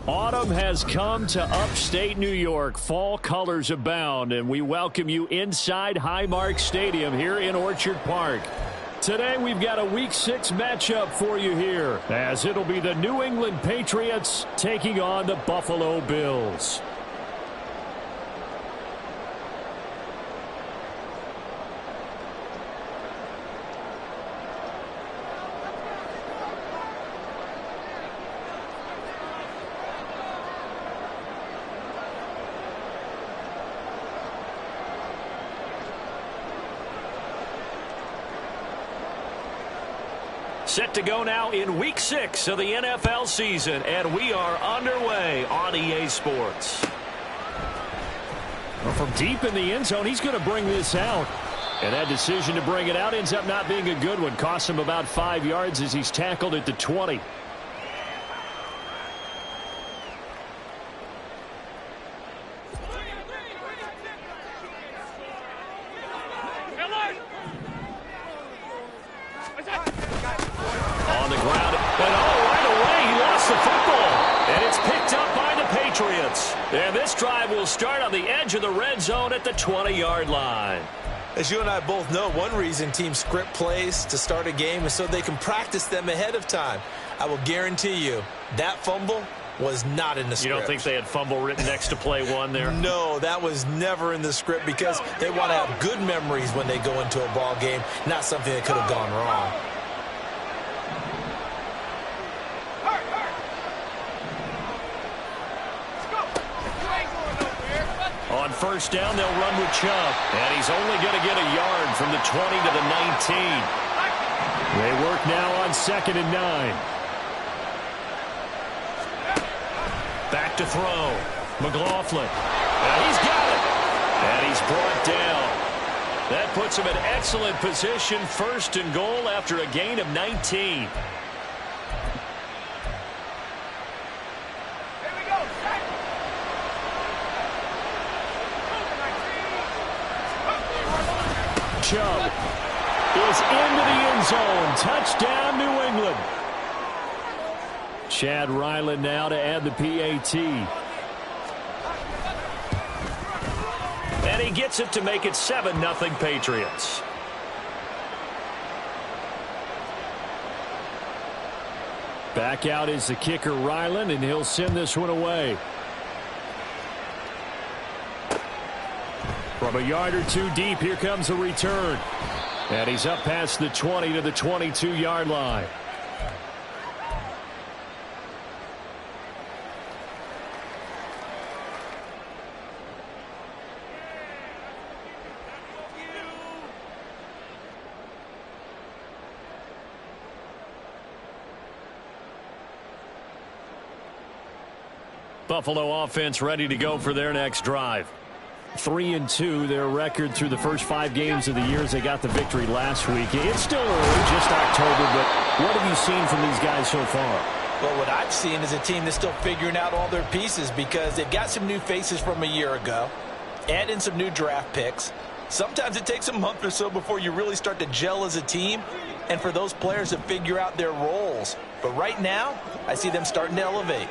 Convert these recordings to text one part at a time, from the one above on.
Autumn has come to upstate New York. Fall colors abound, and we welcome you inside Highmark Stadium here in Orchard Park. Today we've got a Week 6 matchup for you here, as it'll be the New England Patriots taking on the Buffalo Bills. Set to go now in Week 6 of the NFL season, and we are underway on EA Sports. Well, from deep in the end zone, he's going to bring this out. And that decision to bring it out ends up not being a good one. Costs him about 5 yards as he's tackled at the 20. And this drive will start on the edge of the red zone at the 20-yard line. As you and I both know, one reason teams script plays to start a game is so they can practice them ahead of time. I will guarantee you that fumble was not in the script. You don't think they had fumble written next to play one there? No, that was never in the script because they want to have good memories when they go into a ball game, not something that could have gone wrong. On first down, they'll run with Chubb. And he's only going to get a yard from the 20 to the 19. They work now on 2nd and 9. Back to throw. McLaughlin. And he's got it. And he's brought down. That puts him in excellent position. 1st and goal after a gain of 19. Chubb is into the end zone. Touchdown, New England. Chad Ryland now to add the PAT. And he gets it to make it 7-0 Patriots. Back out is the kicker Ryland, and he'll send this one away. From a yard or two deep, here comes a return. And he's up past the 20 to the 22-yard line. Buffalo offense ready to go for their next drive. 3-2, their record through the first 5 games of the year as they got the victory last week. It's still early, just October, but what have you seen from these guys so far? Well, what I've seen is a team that's still figuring out all their pieces because they've got some new faces from a year ago, add in some new draft picks. Sometimes it takes a month or so before you really start to gel as a team and for those players to figure out their roles. But right now, I see them starting to elevate.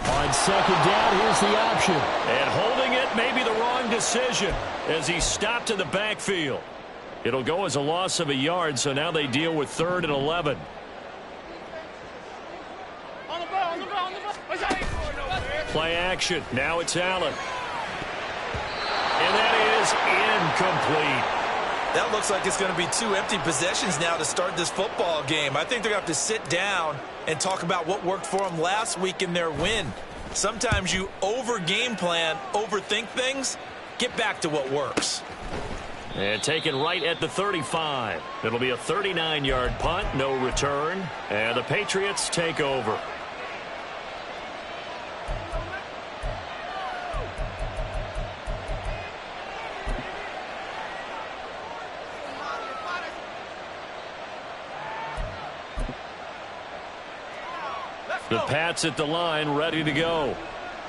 On 2nd down, here's the option. And holding it may be the wrong decision as he stopped in the backfield. It'll go as a loss of a yard, so now they deal with 3rd and 11. Play action. Now it's Allen. And that is incomplete. That looks like it's going to be 2 empty possessions now to start this football game. I think they're going to have to sit down and talk about what worked for them last week in their win. Sometimes you over-game plan, overthink things. Get back to what works. And taken right at the 35. It'll be a 39-yard punt, no return. And the Patriots take over. The Pats at the line, ready to go.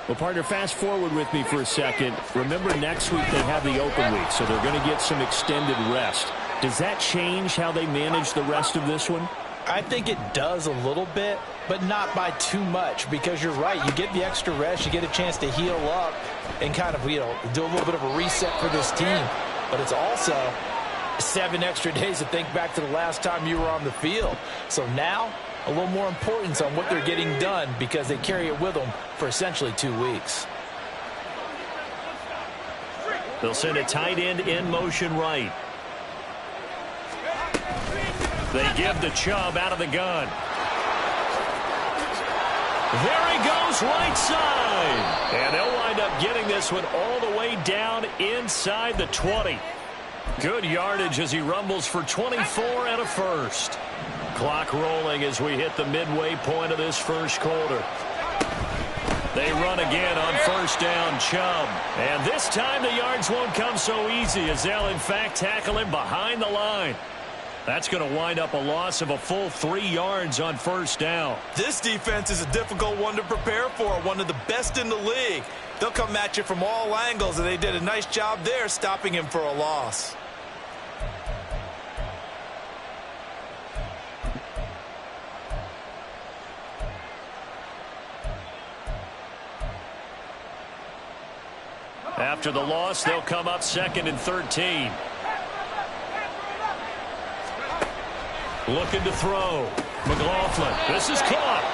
Well, partner, fast forward with me for a second. Remember, next week they have the open week, so they're going to get some extended rest. Does that change how they manage the rest of this one? I think it does a little bit, but not by too much, because you're right. You get the extra rest, you get a chance to heal up and kind of, do a little bit of a reset for this team. But it's also 7 extra days to think back to the last time you were on the field. So now, a little more importance on what they're getting done, because they carry it with them for essentially 2 weeks. They'll send a tight end in motion right. They give the Chubb out of the gun. There he goes, right side. And they'll wind up getting this one all the way down inside the 20. Good yardage as he rumbles for 24 and a first. Clock rolling as we hit the midway point of this first quarter. They run again on first down, Chubb. And this time the yards won't come so easy, as they'll in fact tackle him behind the line. That's going to wind up a loss of a full 3 yards on first down. This defense is a difficult one to prepare for, one of the best in the league. They'll come at you from all angles, and they did a nice job there stopping him for a loss. After the loss, they'll come up 2nd and 13. Looking to throw. McLaughlin. This is caught.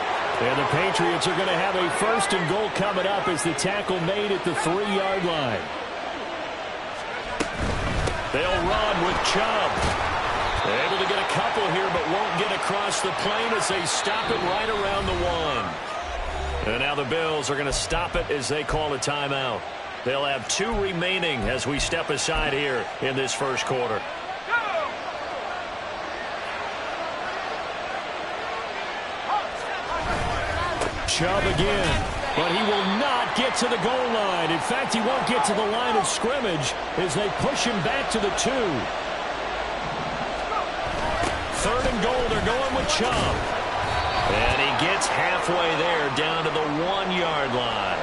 And the Patriots are going to have a 1st and goal coming up as the tackle made at the 3-yard line. They'll run with Chubb. Able to get a couple here, but won't get across the plane as they stop it right around the 1. And now the Bills are going to stop it as they call a timeout. They'll have 2 remaining as we step aside here in this first quarter. Chubb again, but he will not get to the goal line. In fact, he won't get to the line of scrimmage as they push him back to the 2. 3rd and goal, they're going with Chubb. And he gets halfway there down to the 1-yard line.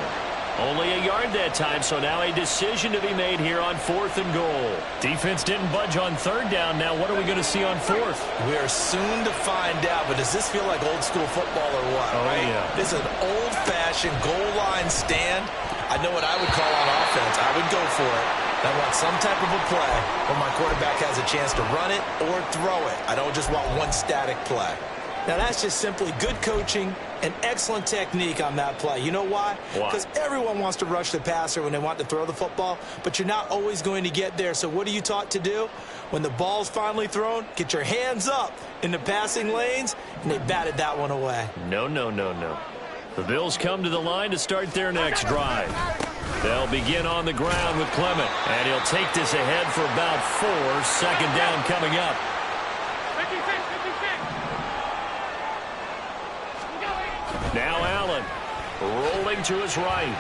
Only a yard that time, so now a decision to be made here on 4th and goal. Defense didn't budge on 3rd down. Now what are we going to see on 4th? We're soon to find out, but does this feel like old school football or what? Oh, right? Yeah. This is an old-fashioned goal line stand. I know what I would call on offense. I would go for it. I want some type of a play where my quarterback has a chance to run it or throw it. I don't just want one static play. Now, that's just simply good coaching and excellent technique on that play. You know why? Because everyone wants to rush the passer when they want to throw the football, but you're not always going to get there. So what are you taught to do? When the ball's finally thrown, get your hands up in the passing lanes, and they batted that one away. No, no, no, no. The Bills come to the line to start their next drive. They'll begin on the ground with Clement, and he'll take this ahead for about 4. 2nd down coming up. Now Allen rolling to his right.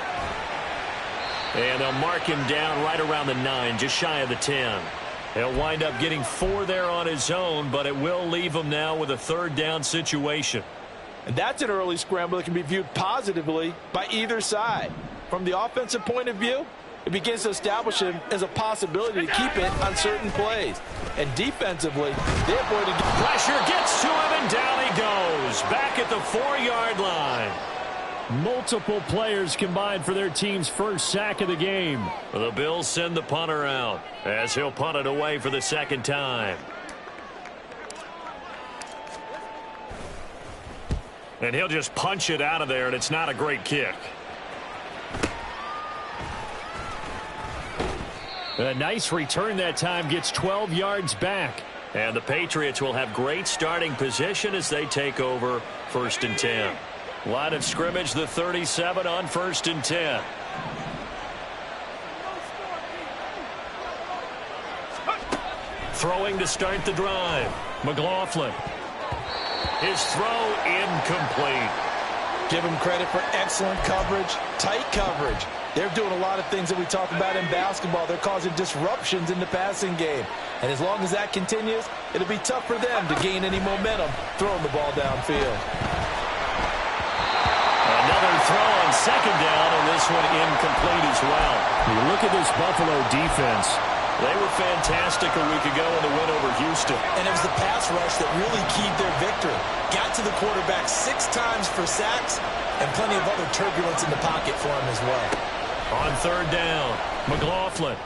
And they'll mark him down right around the 9, just shy of the 10. He'll wind up getting 4 there on his own, but it will leave him now with a 3rd down situation. And that's an early scramble that can be viewed positively by either side. From the offensive point of view, it begins to establish him as a possibility to keep it on certain plays. And defensively, they avoided pressure, gets to him, and down he goes. Back at the 4-yard line. Multiple players combined for their team's first sack of the game. The Bills send the punter out as he'll punt it away for the 2nd time. And he'll just punch it out of there, and it's not a great kick. A nice return that time, gets 12 yards back. And the Patriots will have great starting position as they take over 1st and 10. Line of scrimmage, the 37 on 1st and 10. Throwing to start the drive. McLaughlin. His throw incomplete. Give him credit for excellent coverage, tight coverage. They're doing a lot of things that we talk about in basketball. They're causing disruptions in the passing game. And as long as that continues, it'll be tough for them to gain any momentum throwing the ball downfield. Another throw on 2nd down, and this one incomplete as well. You look at this Buffalo defense. They were fantastic a week ago in the win over Houston. And it was the pass rush that really keyed their victory. Got to the quarterback 6 times for sacks and plenty of other turbulence in the pocket for him as well. On third down, McLaughlin.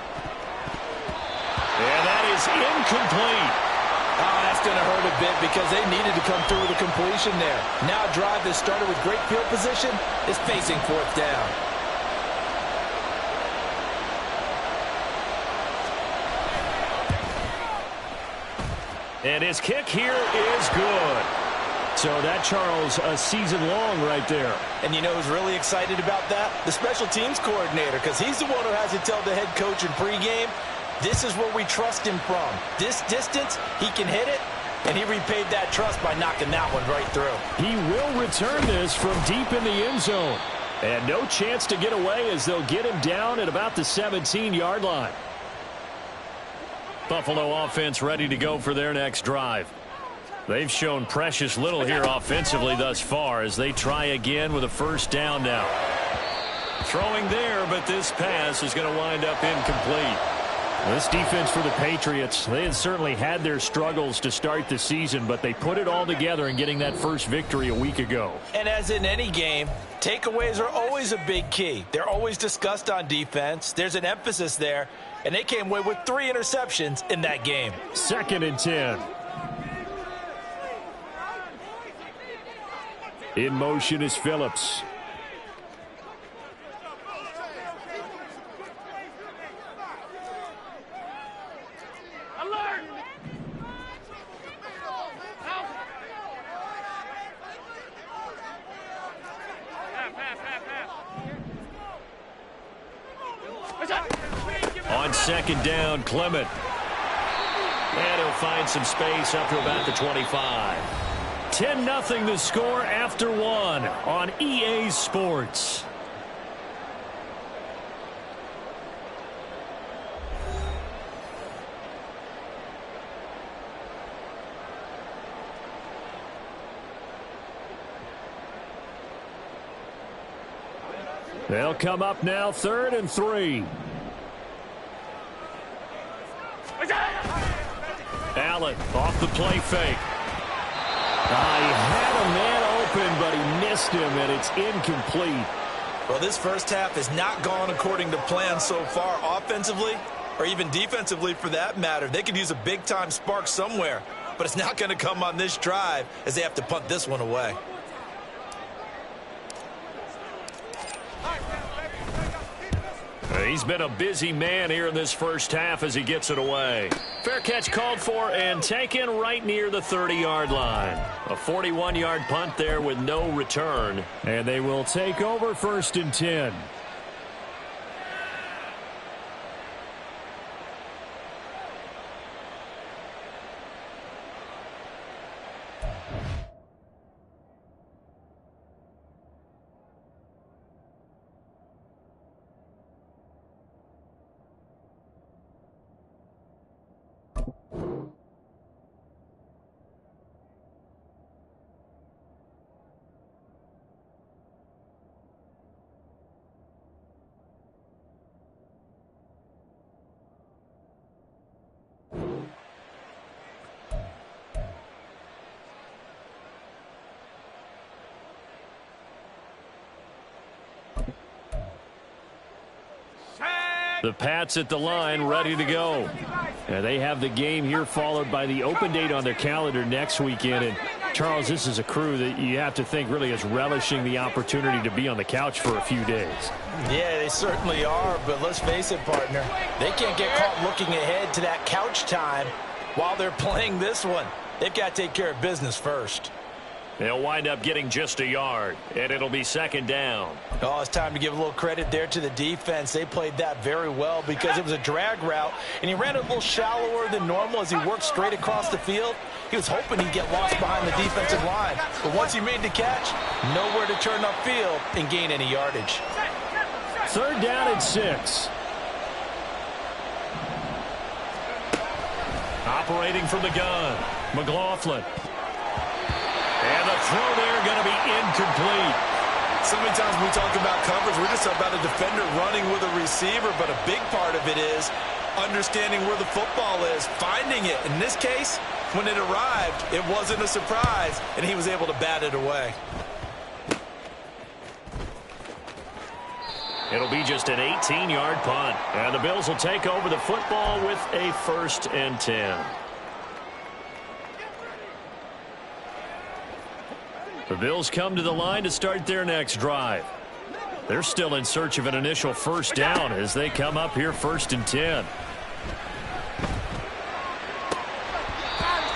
And that is incomplete. Oh, that's going to hurt a bit because they needed to come through with a completion there. Now a drive that started with great field position is facing fourth down. And his kick here is good. So that, Charles, a season long right there. And you know who's really excited about that? The special teams coordinator, because he's the one who has to tell the head coach in pregame, this is where we trust him from. This distance, he can hit it, and he repaid that trust by knocking that one right through. He will return this from deep in the end zone. And no chance to get away as they'll get him down at about the 17-yard line. Buffalo offense ready to go for their next drive. They've shown precious little here offensively thus far as they try again with a first down now. Throwing there, but this pass is going to wind up incomplete. This defense for the Patriots, they had certainly had their struggles to start the season, but they put it all together in getting that first victory a week ago. And as in any game, takeaways are always a big key. They're always discussed on defense. There's an emphasis there, and they came away with 3 interceptions in that game. 2nd and 10. In motion is Phillips. On 2nd down, Clement. And he'll find some space up to about the 25. 10-0 the score after 1 on EA Sports. They'll come up now 3rd and 3. Allen off the play fake. He had a man open, but he missed him, and it's incomplete. Well, this first half has not gone according to plan so far offensively, or even defensively for that matter. They could use a big-time spark somewhere, but it's not going to come on this drive as they have to punt this one away. He's been a busy man here in this first half as he gets it away. Fair catch called for and taken right near the 30-yard line. A 41-yard punt there with no return. And they will take over 1st and 10. The Pats at the line, ready to go. And they have the game here followed by the open date on their calendar next weekend. And, Charles, this is a crew that you have to think really is relishing the opportunity to be on the couch for a few days. Yeah, they certainly are, but let's face it, partner. They can't get caught looking ahead to that couch time while they're playing this one. They've got to take care of business first. They'll wind up getting just a yard, and it'll be 2nd down. Oh, it's time to give a little credit there to the defense. They played that very well because it was a drag route, and he ran a little shallower than normal as he worked straight across the field. He was hoping he'd get lost behind the defensive line. But once he made the catch, nowhere to turn upfield and gain any yardage. 3rd down and 6. Operating from the gun, McLaughlin. And the throw there going to be incomplete. So many times when we talk about coverage, we're just about a defender running with a receiver, but a big part of it is understanding where the football is, finding it. In this case, when it arrived, it wasn't a surprise, and he was able to bat it away. It'll be just an 18-yard punt. And the Bills will take over the football with a 1st and 10. The Bills come to the line to start their next drive. They're still in search of an initial first down as they come up here 1st and 10.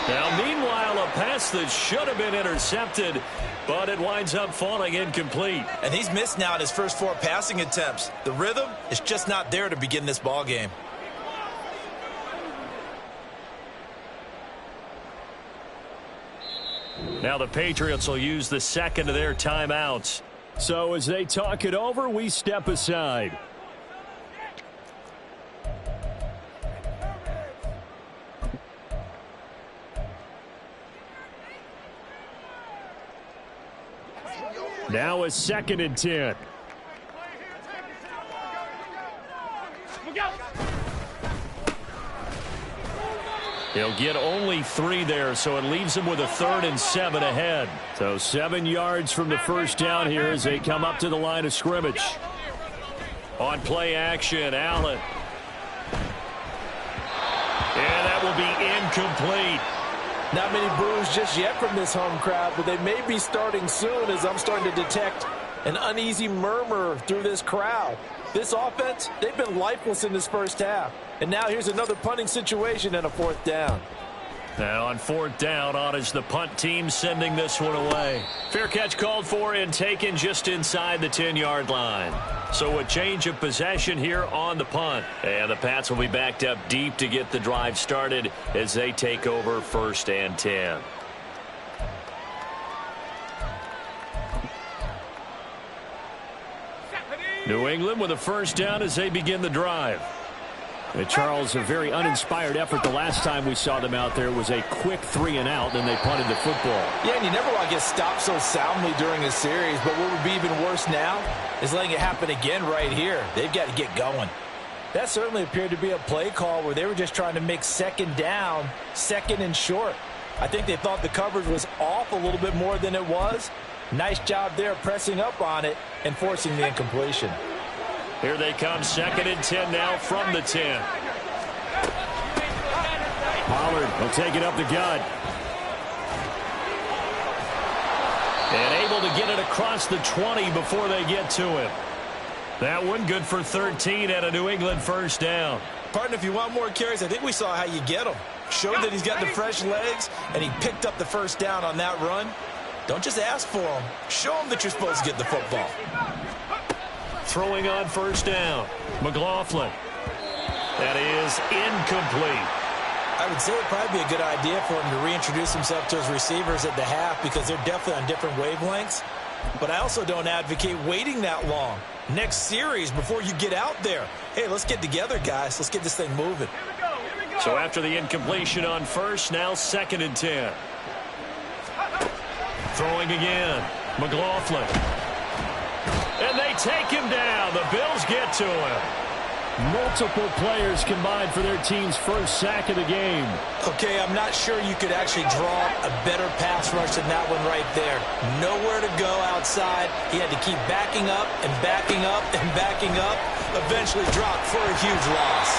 Now, meanwhile, a pass that should have been intercepted, but it winds up falling incomplete. And he's missed now in his first 4 passing attempts. The rhythm is just not there to begin this ball game. Now the Patriots will use the second of their timeouts. So as they talk it over, we step aside. Now a 2nd and 10. He'll get only 3 there, so it leaves him with a 3rd and 7 ahead. So 7 yards from the first down here as they come up to the line of scrimmage. On play action, Allen. And that will be incomplete. Not many boos just yet from this home crowd, but they may be starting soon as I'm starting to detect an uneasy murmur through this crowd. This offense, they've been lifeless in this first half. And now here's another punting situation and a 4th down. Now on 4th down, on is the punt team sending this one away. Fair catch called for and taken just inside the 10-yard line. So a change of possession here on the punt. And the Pats will be backed up deep to get the drive started as they take over 1st and 10. New England with a first down as they begin the drive. And Charles, a very uninspired effort the last time we saw them out there was a quick 3 and out, then they punted the football. Yeah, and you never want to get stopped so soundly during a series, but what would be even worse now is letting it happen again right here. They've got to get going. That certainly appeared to be a play call where they were just trying to make 2nd down, 2nd and short. I think they thought the coverage was off a little bit more than it was. Nice job there pressing up on it and forcing the incompletion. Here they come, 2nd and 10 now from the 10. Pollard will take it up the gut. And able to get it across the 20 before they get to him. That one good for 13 and a New England first down. Partner, if you want more carries, I think we saw how you get them. Showed that he's got the fresh legs, and he picked up the first down on that run. Don't just ask for them. Show them that you're supposed to get the football. Throwing on first down. McLaughlin. That is incomplete. I would say it would probably be a good idea for him to reintroduce himself to his receivers at the half because they're definitely on different wavelengths. But I also don't advocate waiting that long. Next series before you get out there. Hey, let's get together, guys. Let's get this thing moving. So after the incompletion on first, now 2nd and 10. Throwing again. McLaughlin. And they take him down. The Bills get to him. Multiple players combined for their team's first sack of the game. Okay, I'm not sure you could actually draw a better pass rush than that one right there. Nowhere to go outside. He had to keep backing up and backing up and backing up. Eventually dropped for a huge loss.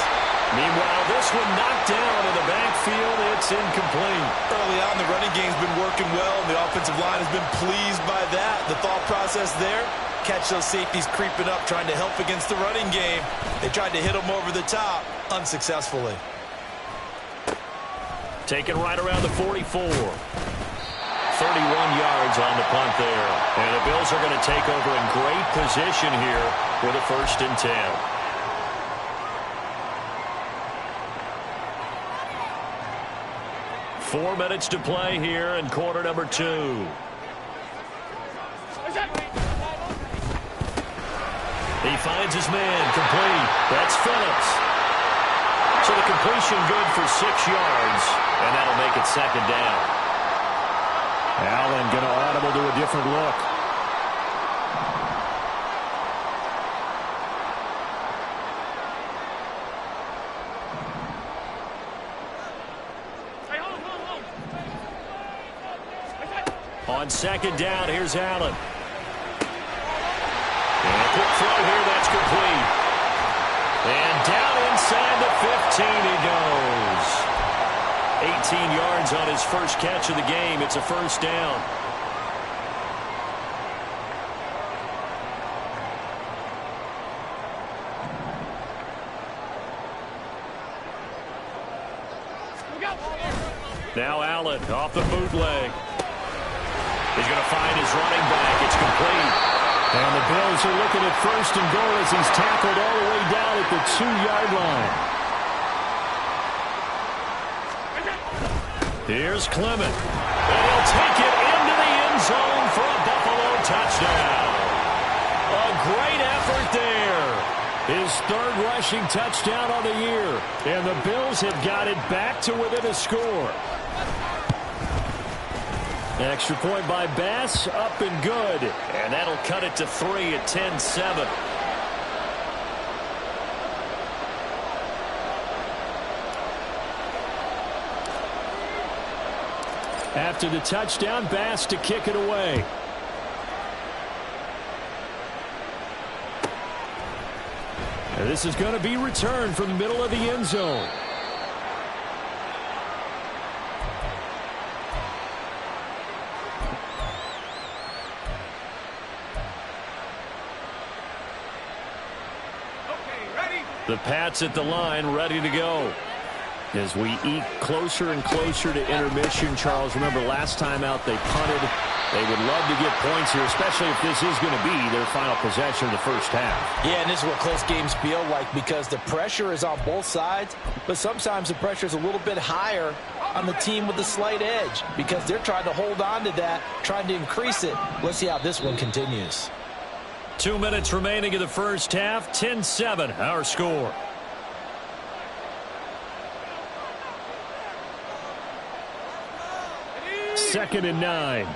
Meanwhile, this one knocked down in the backfield. It's incomplete. Early on, the running game's been working well, and the offensive line has been pleased by that. The thought process there, catch those safeties creeping up, trying to help against the running game. They tried to hit them over the top, unsuccessfully. Taken right around the 44. 31 yards on the punt there. And the Bills are going to take over in great position here with a 1st and 10. Four minutes to play here in quarter number 2. He finds his man, complete. That's Phillips. So the completion good for 6 yards, and that'll make it 2nd down. Allen going to audible to a different look. On second down, here's Allen. And a quick throw here, that's complete. And down inside the 15 he goes. 18 yards on his first catch of the game. It's a first down. Now Allen off the bootleg. He's going to find his running back. It's complete. And the Bills are looking at first and goal as he's tackled all the way down at the 2-yard line. Here's Clement. And he'll take it into the end zone for a Buffalo touchdown. A great effort there. His third rushing touchdown on the year. And the Bills have got it back to within a score. Extra point by Bass, up and good. And that'll cut it to 3 at 10-7. After the touchdown, Bass to kick it away. And this is going to be returned from the middle of the end zone. The Pats at the line, ready to go. As we eke closer and closer to intermission, Charles, remember last time out they punted. They would love to get points here, especially if this is going to be their final possession of the first half. Yeah, and this is what close games feel like because the pressure is on both sides, but sometimes the pressure is a little bit higher on the team with the slight edge because they're trying to hold on to that, trying to increase it. Let's see how this one continues. 2 minutes remaining in the first half. 10-7, our score. Second and 9.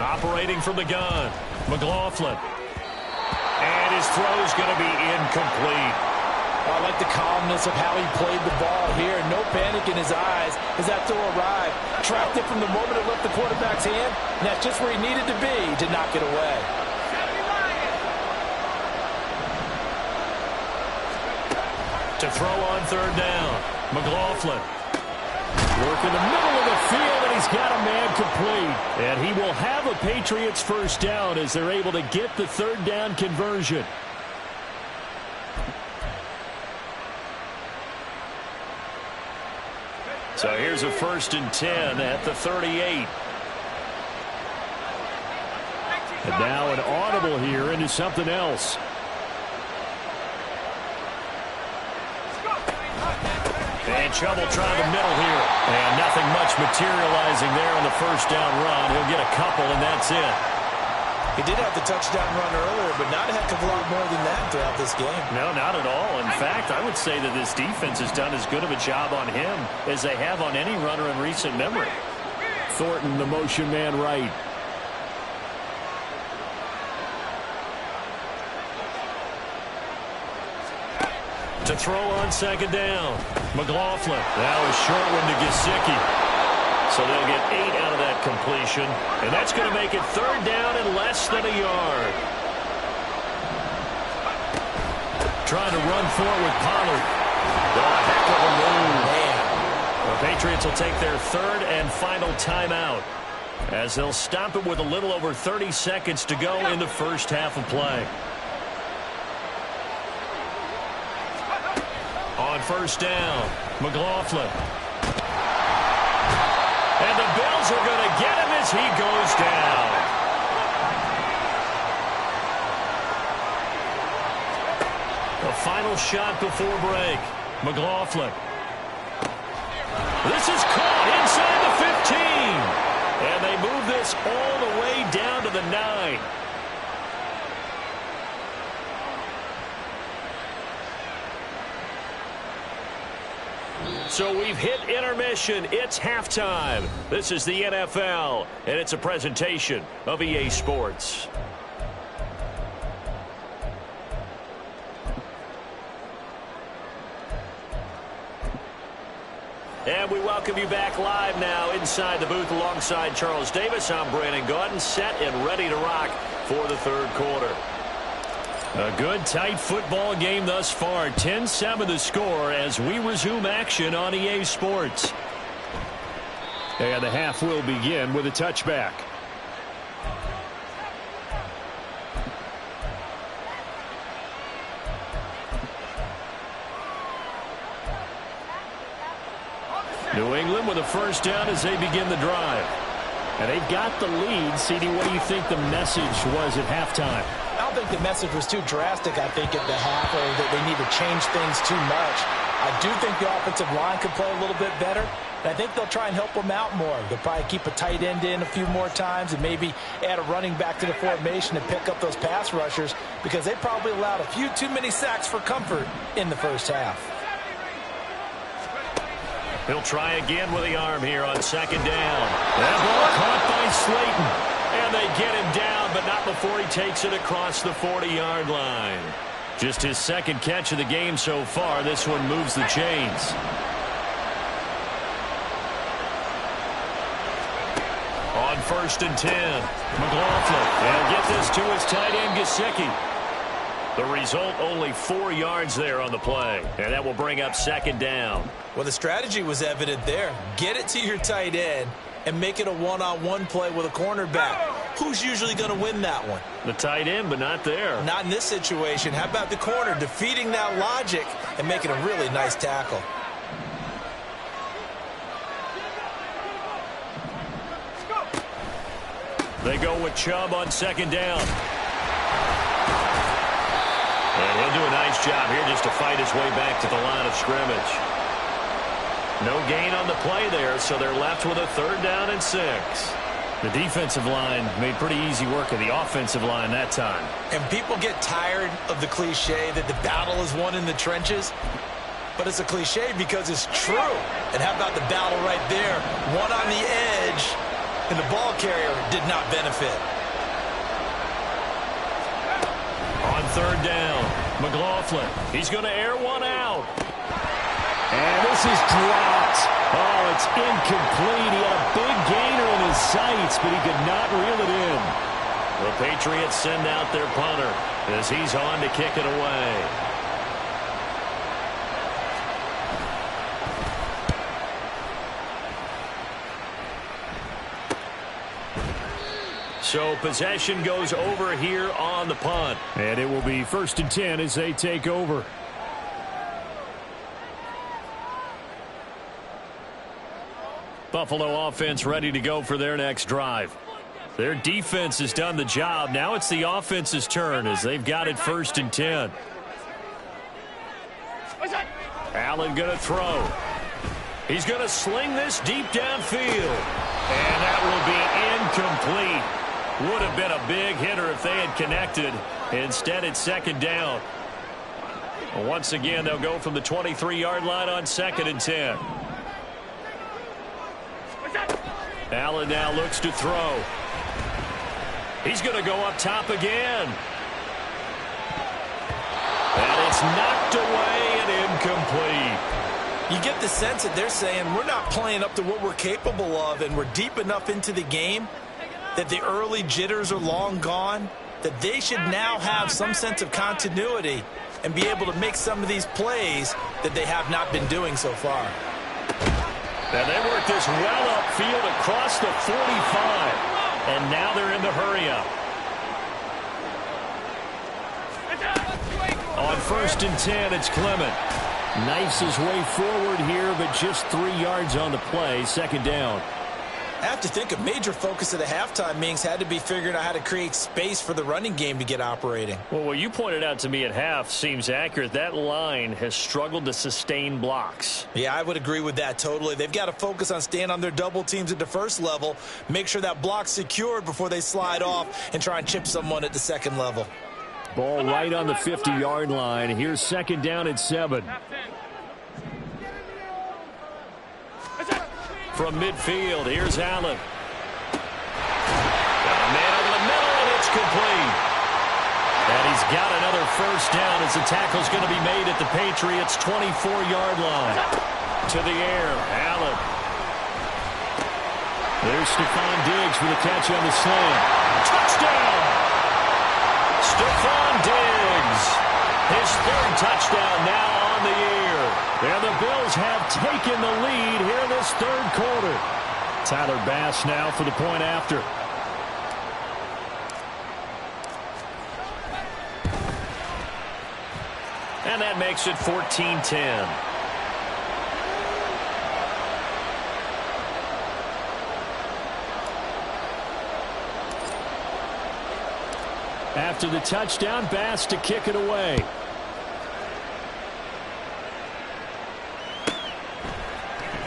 Operating from the gun, McLaughlin. And his throw's going to be incomplete. I like the calmness of how he played the ball here. No panic in his eyes as that throw arrived. Tracked it from the moment it left the quarterback's hand, and that's just where he needed to be to knock it away. To throw on third down, McLaughlin. Work in the middle of the field, and he's got a man complete. And he will have a Patriots first down as they're able to get the third down conversion. So here's a 1st and 10 at the 38. And now an audible here into something else. And trouble trying to middle here. And nothing much materializing there on the first down run. He'll get a couple, and that's it. He did have the touchdown run earlier, but not a heck of a lot more than that throughout this game. No, not at all. In fact, I would say that this defense has done as good of a job on him as they have on any runner in recent memory. Thornton, the motion man right. To throw on second down, McLaughlin. That was short one to Gesicki. So they'll get 8 out of that completion. And that's going to make it third down and less than a yard. Trying to run forward with Pollard. Oh, a heck of a move. Man. The Patriots will take their third and final timeout as they'll stop it with a little over 30 seconds to go in the first half of play. On first down, McLaughlin. And the Bills are going to get him as he goes down. The final shot before break. McLaughlin. This is caught inside the 15. And they move this all the way down to the 9. So we've hit intermission. It's halftime. This is the NFL, and it's a presentation of EA Sports. And we welcome you back live now inside the booth alongside Charles Davis. I'm Brandon Gaudin, set and ready to rock for the third quarter. A good, tight football game thus far. 10-7 the score as we resume action on EA Sports. And the half will begin with a touchback. New England with a first down as they begin the drive. And they've got the lead. CD, what do you think the message was at halftime? I don't think the message was too drastic, I think, at the half, or that they need to change things too much. I do think the offensive line could play a little bit better, and I think they'll try and help them out more. They'll probably keep a tight end in a few more times and maybe add a running back to the formation to pick up those pass rushers, because they probably allowed a few too many sacks for comfort in the first half. He'll try again with the arm here on second down. That ball caught by Slayton. And they get him down, but not before he takes it across the 40-yard line. Just his second catch of the game so far. This one moves the chains. On 1st and 10, McLaughlin. And get this to his tight end, Gesicki. The result, only 4 yards there on the play. And that will bring up second down. Well, the strategy was evident there. Get it to your tight end and make it a one-on-one play with a cornerback. Who's usually going to win that one? The tight end, but not there. Not in this situation. How about the corner defeating that logic and making a really nice tackle? They go with Chubb on second down. And he'll do a nice job here just to fight his way back to the line of scrimmage. No gain on the play there, so they're left with a 3rd down and 6. The defensive line made pretty easy work of the offensive line that time. And people get tired of the cliche that the battle is won in the trenches. But it's a cliche because it's true. And how about the battle right there? One on the edge, and the ball carrier did not benefit. On 3rd down, McLaughlin. He's going to air one out. And this is dropped. Oh, it's incomplete. He had a big gainer in his sights, but he could not reel it in. The Patriots send out their punter as he's on to kick it away. So possession goes over here on the punt. And it will be 1st and 10 as they take over. Buffalo offense ready to go for their next drive. Their defense has done the job. Now it's the offense's turn as they've got it 1st and 10. Allen going to throw. He's going to sling this deep downfield. And that will be incomplete. Would have been a big hitter if they had connected. Instead, it's 2nd down. Once again, they'll go from the 23-yard line on 2nd and 10. Allen now looks to throw. He's going to go up top again. And it's knocked away and incomplete. You get the sense that they're saying we're not playing up to what we're capable of, and we're deep enough into the game that the early jitters are long gone, that they should now have some sense of continuity and be able to make some of these plays that they have not been doing so far. Now they work this well upfield across the 45. And now they're in the hurry-up. On 1st and 10, it's Clement. Knifes his way forward here, but just 3 yards on the play. 2nd down. I have to think a major focus of the halftime meetings had to be figuring out how to create space for the running game to get operating. Well, what you pointed out to me at half seems accurate. That line has struggled to sustain blocks. Yeah, I would agree with that totally. They've got to focus on staying on their double teams at the first level, make sure that block's secured before they slide off and try and chip someone at the second level. Ball right on the 50-yard line. Here's 2nd down at 7. From midfield, here's Allen. Got a man over the middle, and it's complete. And he's got another 1st down as the tackle's going to be made at the Patriots' 24-yard line. To the air, Allen. There's Stephon Diggs for the catch on the slam. Touchdown! Stephon Diggs. His third touchdown now on the year. And the Bills have taken the lead here in this third quarter. Tyler Bass now for the point after. And that makes it 14-10. After the touchdown, Bass to kick it away.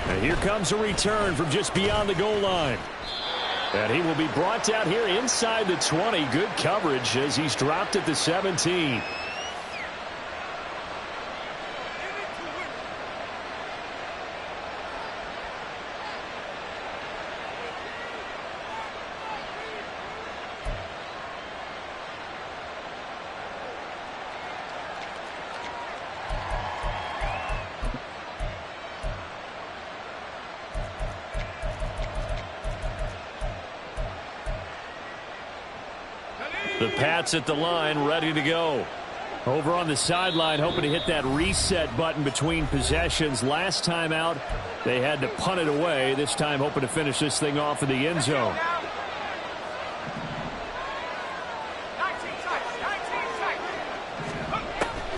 And here comes a return from just beyond the goal line. And he will be brought down here inside the 20. Good coverage as he's dropped at the 17. The Pats at the line, ready to go. Over on the sideline, hoping to hit that reset button between possessions. Last time out, they had to punt it away. This time, hoping to finish this thing off in the end zone.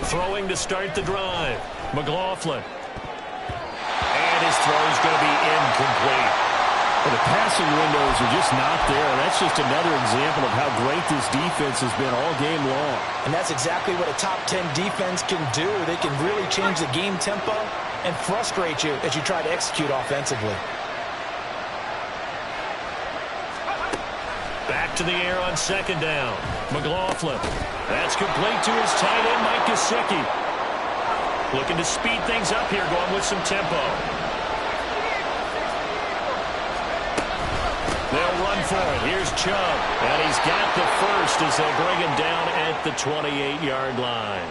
Throwing to start the drive. McLaughlin. And his throw is going to be incomplete. Well, the passing windows are just not there. That's just another example of how great this defense has been all game long. And that's exactly what a top 10 defense can do. They can really change the game tempo and frustrate you as you try to execute offensively. Back to the air on second down. McLaughlin. That's complete to his tight end, Mike Gesicki. Looking to speed things up here, going with some tempo. They'll run for it. Here's Chubb. And he's got the first as they bring him down at the 28-yard line.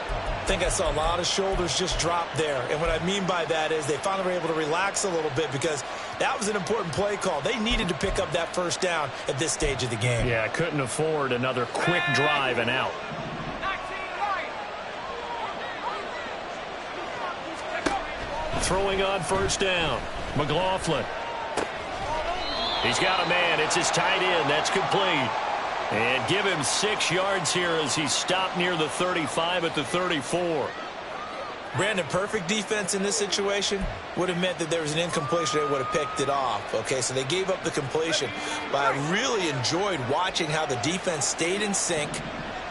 I think I saw a lot of shoulders just drop there. And what I mean by that is they finally were able to relax a little bit because that was an important play call. They needed to pick up that first down at this stage of the game. Yeah, couldn't afford another quick drive and out. Throwing on first down. McLaughlin. He's got a man. It's his tight end. That's complete. And give him 6 yards here as he stopped near the 35 at the 34. Brandon, perfect defense in this situation would have meant that there was an incompletion. They would have picked it off. Okay, so they gave up the completion. But I really enjoyed watching how the defense stayed in sync,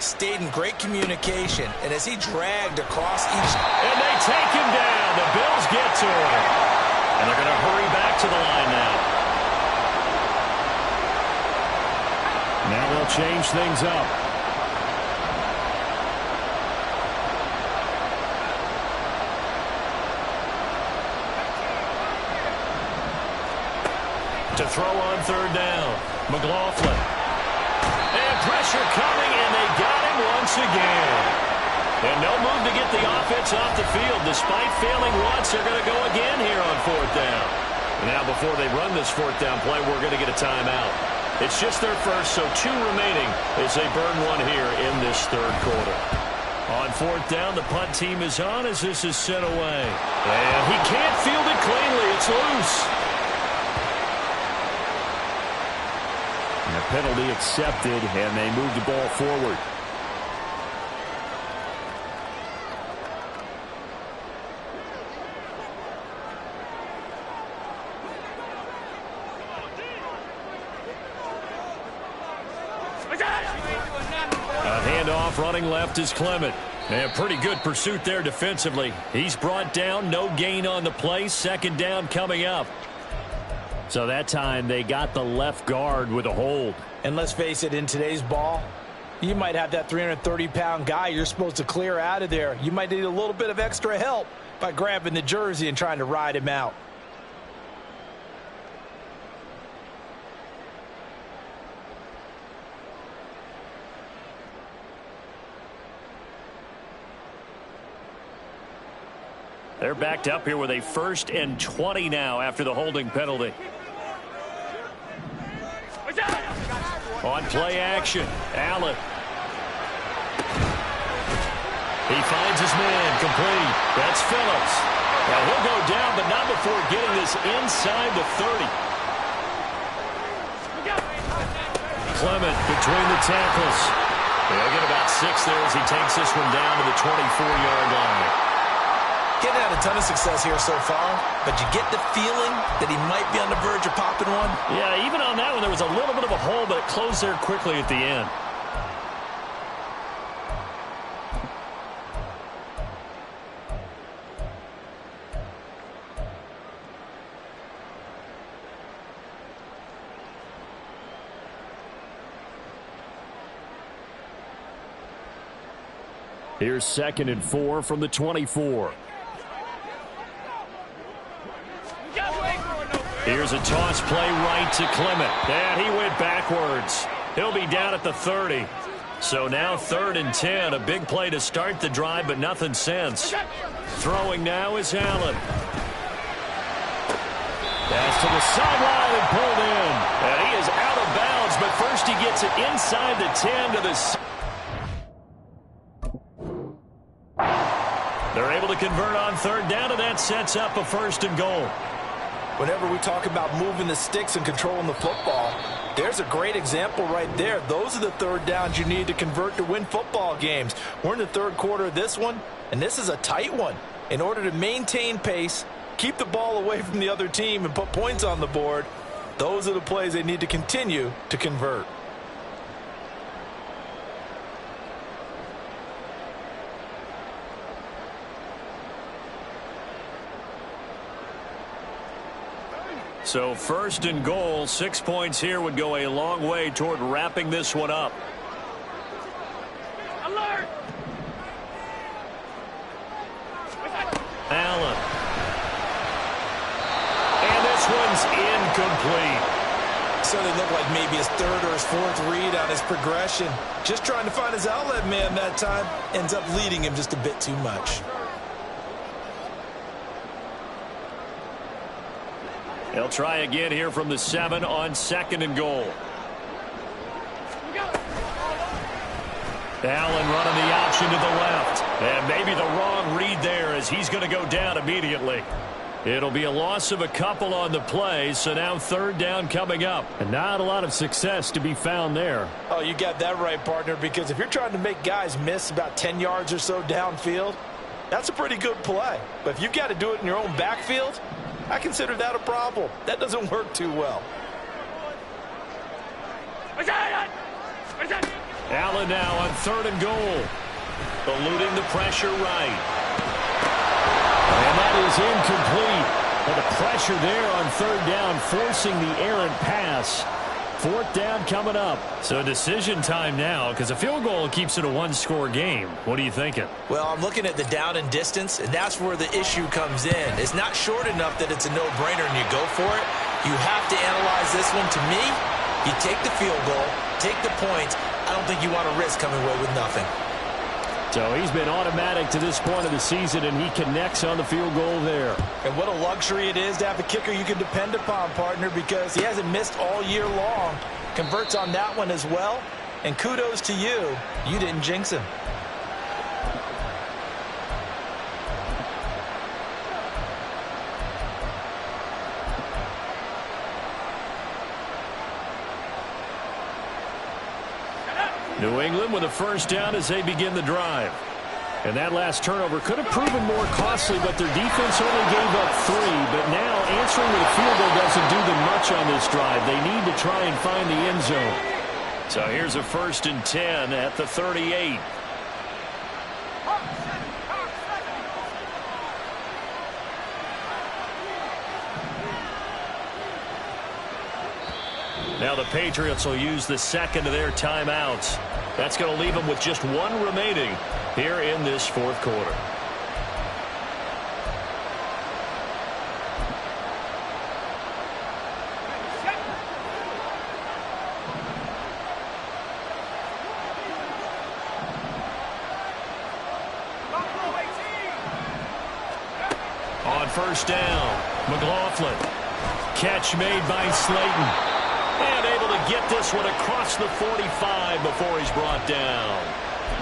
stayed in great communication, and as he dragged across each... And they take him down. The Bills get to him. And they're going to hurry back to the line now. Now they'll change things up. To throw on third down. McLaughlin. And pressure coming, and they got him once again. And no move to get the offense off the field. Despite failing once, they're going to go again here on fourth down. Now before they run this fourth down play, we're going to get a timeout. It's just their first, so 2 remaining as they burn one here in this third quarter. On fourth down, the punt team is on as this is sent away. And he can't field it cleanly. It's loose. And the penalty accepted, and they move the ball forward. Running left is Clement. And pretty good pursuit there defensively. He's brought down, no gain on the play. Second down coming up. So that time they got the left guard with a hold. And let's face it, in today's ball, you might have that 330-pound guy you're supposed to clear out of there. You might need a little bit of extra help by grabbing the jersey and trying to ride him out. They're backed up here with a 1st and 20 now after the holding penalty. On play action, Allen. He finds his man, complete. That's Phillips. Now he'll go down, but not before getting this inside the 30. Clement between the tackles. They'll get about 6 there as he takes this one down to the 24-yard line. Getting had a ton of success here so far, but you get the feeling that he might be on the verge of popping one. Yeah, even on that one, there was a little bit of a hole, but it closed there quickly at the end. Here's 2nd and 4 from the 24. Here's a toss play right to Clement. And he went backwards. He'll be down at the 30. So now 3rd and 10. A big play to start the drive, but nothing since. Throwing now is Allen. Pass to the sideline and pulled in. And he is out of bounds, but first he gets it inside the 10 to the side. They're able to convert on 3rd down, and that sets up a 1st and goal. Whenever we talk about moving the sticks and controlling the football, there's a great example right there. Those are the 3rd downs you need to convert to win football games. We're in the 3rd quarter of this one, and this is a tight one. In order to maintain pace, keep the ball away from the other team, and put points on the board, those are the plays they need to continue to convert. So 1st and goal, 6 points here would go a long way toward wrapping this one up. Alert! Allen. And this one's incomplete. So they look like maybe his 3rd or his 4th read on his progression. Just trying to find his outlet man that time. Ends up leading him just a bit too much. They'll try again here from the 7 on 2nd and goal. Allen running the option to the left. And maybe the wrong read there as he's going to go down immediately. It'll be a loss of a couple on the play, so now 3rd down coming up. And not a lot of success to be found there. Oh, you got that right, partner, because if you're trying to make guys miss about 10 yards or so downfield, that's a pretty good play. But if you've got to do it in your own backfield, I consider that a problem. That doesn't work too well. Allen now on 3rd and goal. Eluding the pressure right. And that is incomplete. Well, the pressure there on 3rd down, forcing the errant pass. 4th down coming up. So decision time now, because a field goal keeps it a 1-score game. What are you thinking? Well, I'm looking at the down and distance, and that's where the issue comes in. It's not short enough that it's a no-brainer and you go for it. You have to analyze this one. To me, you take the field goal, take the points. I don't think you want to risk coming away with nothing. So he's been automatic to this point of the season, and he connects on the field goal there. And what a luxury it is to have a kicker you can depend upon, partner, because he hasn't missed all year long. Converts on that one as well. And kudos to you. You didn't jinx him. New England with a 1st down as they begin the drive. And that last turnover could have proven more costly, but their defense only gave up 3. But now answering with a field goal doesn't do them much on this drive. They need to try and find the end zone. So here's a 1st and 10 at the 38. Now the Patriots will use the 2nd of their timeouts. That's going to leave them with just 1 remaining here in this 4th quarter. On first down, McLaughlin. Catch made by Slayton. And able to get this one across the 45 before he's brought down.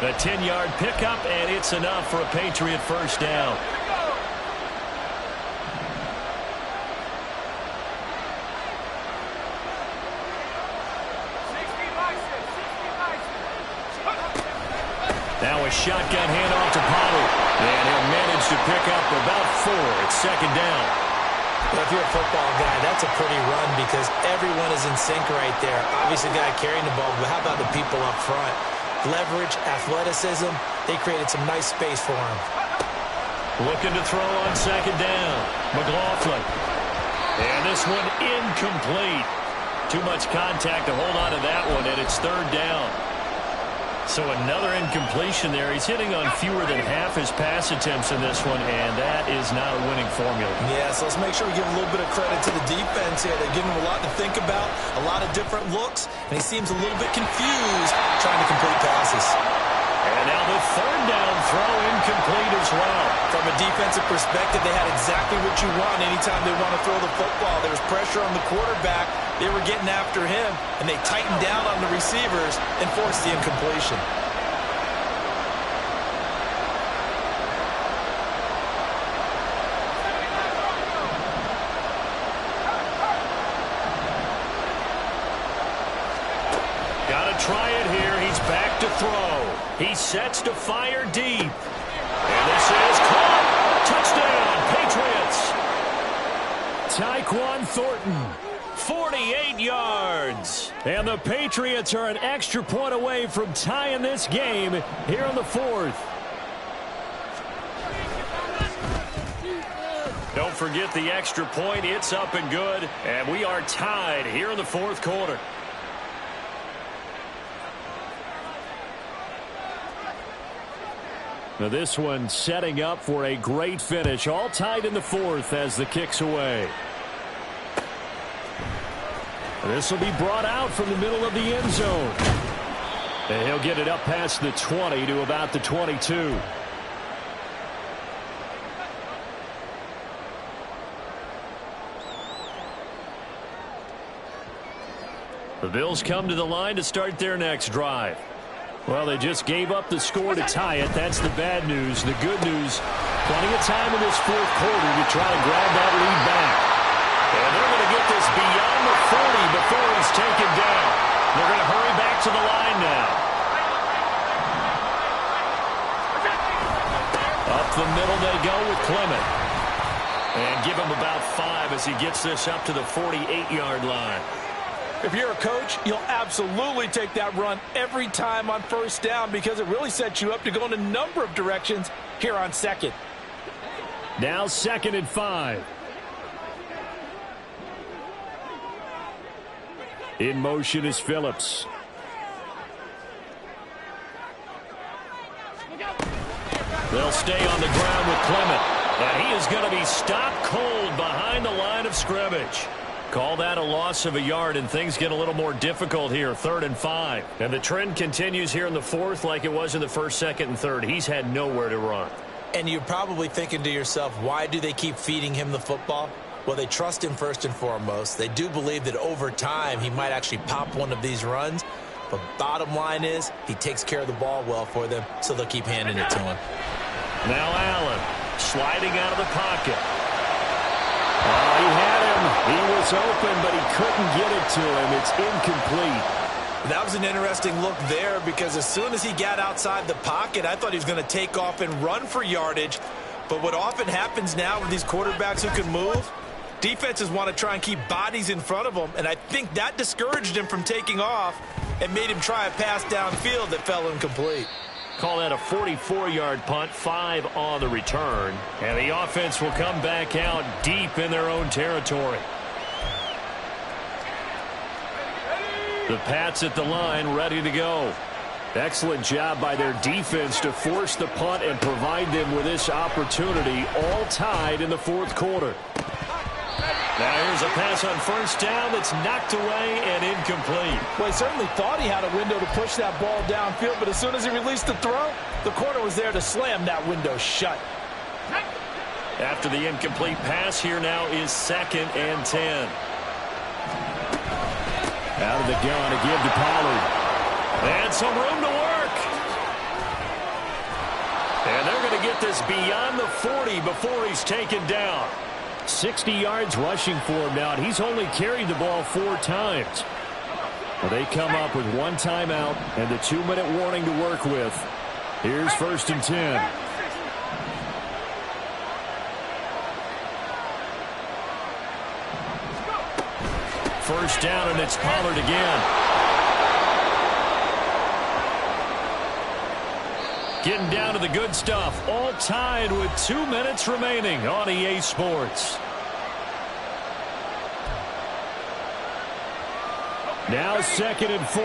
A 10-yard pickup, and it's enough for a Patriot first down. Now a shotgun handoff to Pollard. And he'll manage to pick up about 4. It's second down. Well, if you're a football guy, that's a pretty run because everyone is in sync right there. Obviously, the guy carrying the ball, but how about the people up front? Leverage, athleticism, they created some nice space for him. Looking to throw on second down. McLaughlin. And this one incomplete. Too much contact to hold on to that one, and it's third down. So another incompletion there. He's hitting on fewer than half his pass attempts in this one, and that is not a winning formula. Yeah, so let's make sure we give a little bit of credit to the defense here. They're giving him a lot to think about, a lot of different looks, and he seems a little bit confused trying to complete passes. And now the third down throw incomplete as well. From a defensive perspective, they had exactly what you want anytime they want to throw the football. There was pressure on the quarterback. They were getting after him, and they tightened down on the receivers and forced the incompletion. Got to try it here. He's back to throw. He sets to fire deep. And this is caught. Touchdown, Patriots. Tyquan Thornton, 48 yards. And the Patriots are an extra point away from tying this game here in the fourth. Don't forget the extra point. It's up and good. And we are tied here in the fourth quarter. Now this one setting up for a great finish. All tied in the fourth as the kick's away. This will be brought out from the middle of the end zone. And he'll get it up past the 20 to about the 22. The Bills come to the line to start their next drive. Well, they just gave up the score to tie it. That's the bad news. The good news, plenty of time in this fourth quarter to try to grab that lead back. And they're going to get this beyond the 40 before he's taken down. They're going to hurry back to the line now. Up the middle they go with Clement. And give him about 5 as he gets this up to the 48-yard line. If you're a coach, you'll absolutely take that run every time on first down because it really sets you up to go in a number of directions here on second. Now 2nd and 5. In motion is Phillips. They'll stay on the ground with Clement. And he is going to be stopped cold behind the line of scrimmage. Call that a loss of a yard, and things get a little more difficult here. 3rd and 5. And the trend continues here in the fourth like it was in the first, second, and third. He's had nowhere to run. And you're probably thinking to yourself, why do they keep feeding him the football? Well, they trust him first and foremost. They do believe that over time he might actually pop one of these runs. But bottom line is he takes care of the ball well for them, so they'll keep handing it to him. Now Allen sliding out of the pocket. He had him. He was open, but he couldn't get it to him. It's incomplete. That was an interesting look there because as soon as he got outside the pocket, I thought he was going to take off and run for yardage. But what often happens now with these quarterbacks who can move, defenses want to try and keep bodies in front of them, and I think that discouraged him from taking off and made him try a pass downfield that fell incomplete. Call that a 44-yard punt, 5 on the return. And the offense will come back out deep in their own territory. The Pats at the line, ready to go. Excellent job by their defense to force the punt and provide them with this opportunity, all tied in the fourth quarter. Now here's a pass on first down that's knocked away and incomplete. Well, he certainly thought he had a window to push that ball downfield, but as soon as he released the throw, the corner was there to slam that window shut. After the incomplete pass, here now is 2nd and 10. Out of the gun to give to Pollard. And some room to work. And they're going to get this beyond the 40 before he's taken down. 60 yards rushing for him now, and he's only carried the ball 4 times. Well, they come up with 1 timeout and the 2-minute warning to work with. Here's 1st and 10. First down, and it's Pollard again. Getting down to the good stuff. All tied with 2 minutes remaining on EA Sports. Now 2nd and 4.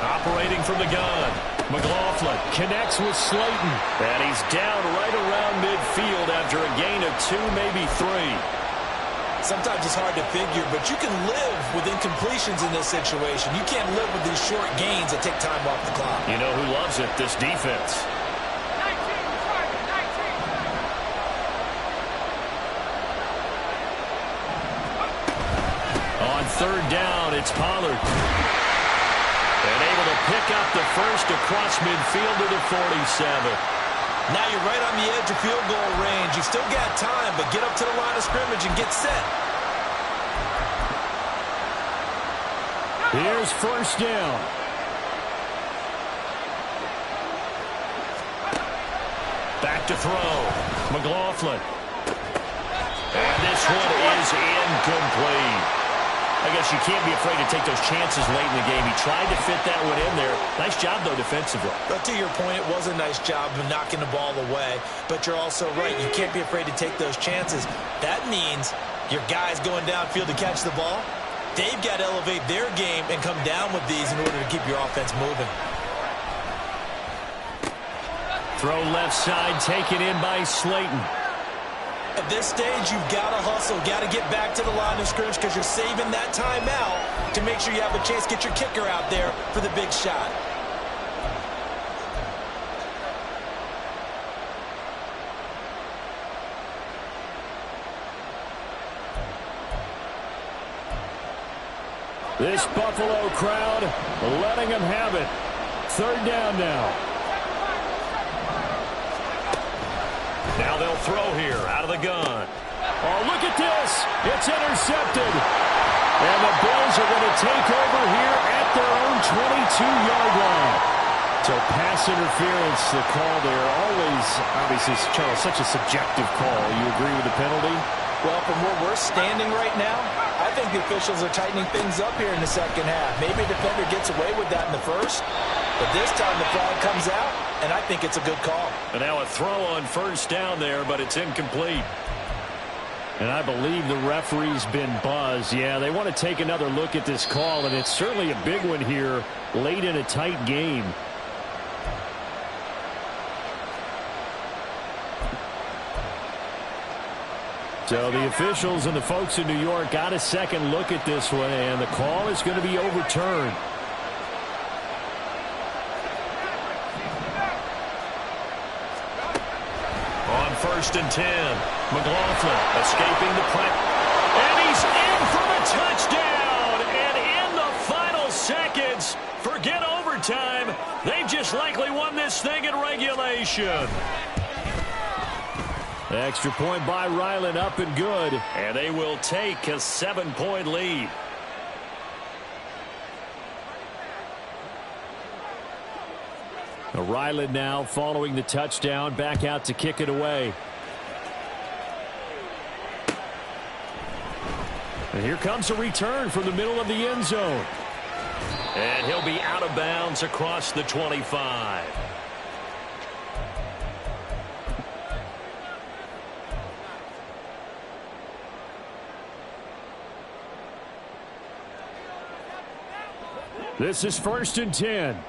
Operating from the gun. McLaughlin connects with Slayton. And he's down right around midfield after a gain of 2, maybe 3. Sometimes it's hard to figure, but you can live with incompletions in this situation. You can't live with these short gains that take time off the clock. You know who loves it? This defense. On 3rd down, it's Pollard. And able to pick up the first across midfield to the 47. Now you're right on the edge of field goal range. You've still got time, but get up to the line of scrimmage and get set. Here's 1st down. Back to throw. McLaughlin. And this one is incomplete. I guess you can't be afraid to take those chances late in the game. He tried to fit that one in there. Nice job, though, defensively. But to your point, it was a nice job of knocking the ball away. But you're also right. You can't be afraid to take those chances. That means your guys going downfield to catch the ball, they've got to elevate their game and come down with these in order to keep your offense moving. Throw left side, taken in by Slayton. At this stage, you've got to hustle, got to get back to the line of scrimmage because you're saving that timeout to make sure you have a chance to get your kicker out there for the big shot. This Buffalo crowd letting them have it. 3rd down now. Now they'll throw here out of the gun. Oh, look at this. It's intercepted. And the Bills are going to take over here at their own 22-yard line. So pass interference, the call there. Always, obviously, Charles, such a subjective call. You agree with the penalty? Well, from where we're standing right now, I think the officials are tightening things up here in the 2nd half. Maybe a defender gets away with that in the 1st, but this time the flag comes out, and I think it's a good call. And now a throw on 1st down there, but it's incomplete. And I believe the referee's been buzzed. Yeah, they want to take another look at this call, and it's certainly a big one here late in a tight game. So the officials and the folks in New York got a second look at this one, and the call is going to be overturned. On 1st and 10, McLaughlin escaping the pressure. And he's in for the touchdown. And in the final seconds, forget overtime. They've just likely won this thing in regulation. Extra point by Ryland, up and good. And they will take a 7-point lead. Ryland now following the touchdown, back out to kick it away. And here comes a return from the middle of the end zone. And he'll be out of bounds across the 25. This is 1st and 10.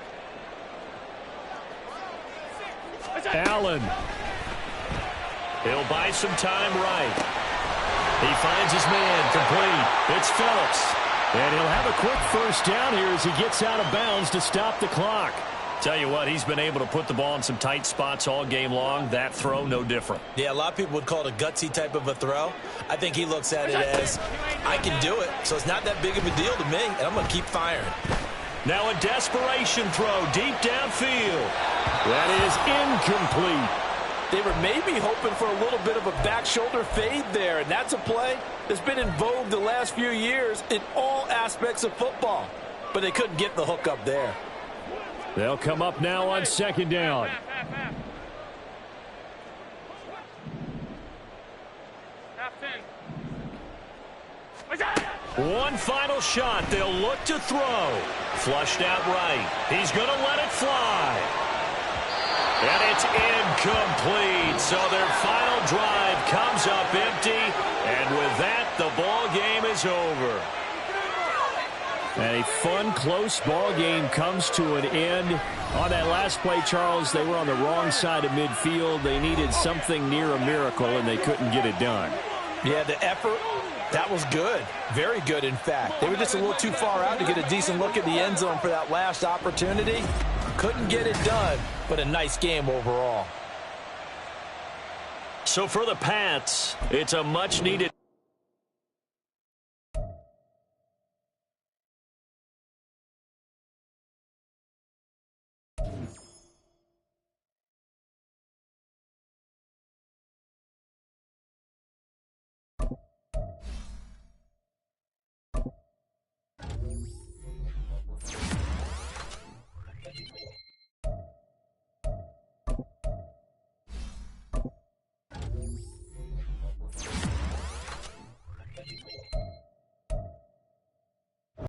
Allen. He'll buy some time right. He finds his man complete. It's Phillips. And he'll have a quick first down here as he gets out of bounds to stop the clock. Tell you what, he's been able to put the ball in some tight spots all game long. That throw, no different. Yeah, a lot of people would call it a gutsy type of a throw. I think he looks at it as, I can do it, so it's not that big of a deal to me, and I'm going to keep firing. Now a desperation throw deep downfield. That is incomplete. They were maybe hoping for a little bit of a back shoulder fade there, and that's a play that's been in vogue the last few years in all aspects of football. But they couldn't get the hook up there. They'll come up now on second down. One final shot. They'll look to throw. Flushed out right. He's going to let it fly. And it's incomplete. So their final drive comes up empty. And with that, the ball game is over. And a fun, close ball game comes to an end. On that last play, Charles, they were on the wrong side of midfield. They needed something near a miracle, and they couldn't get it done. Yeah, the effort, that was good. Very good, in fact. They were just a little too far out to get a decent look at the end zone for that last opportunity. Couldn't get it done, but a nice game overall. So for the Pats, it's a much-needed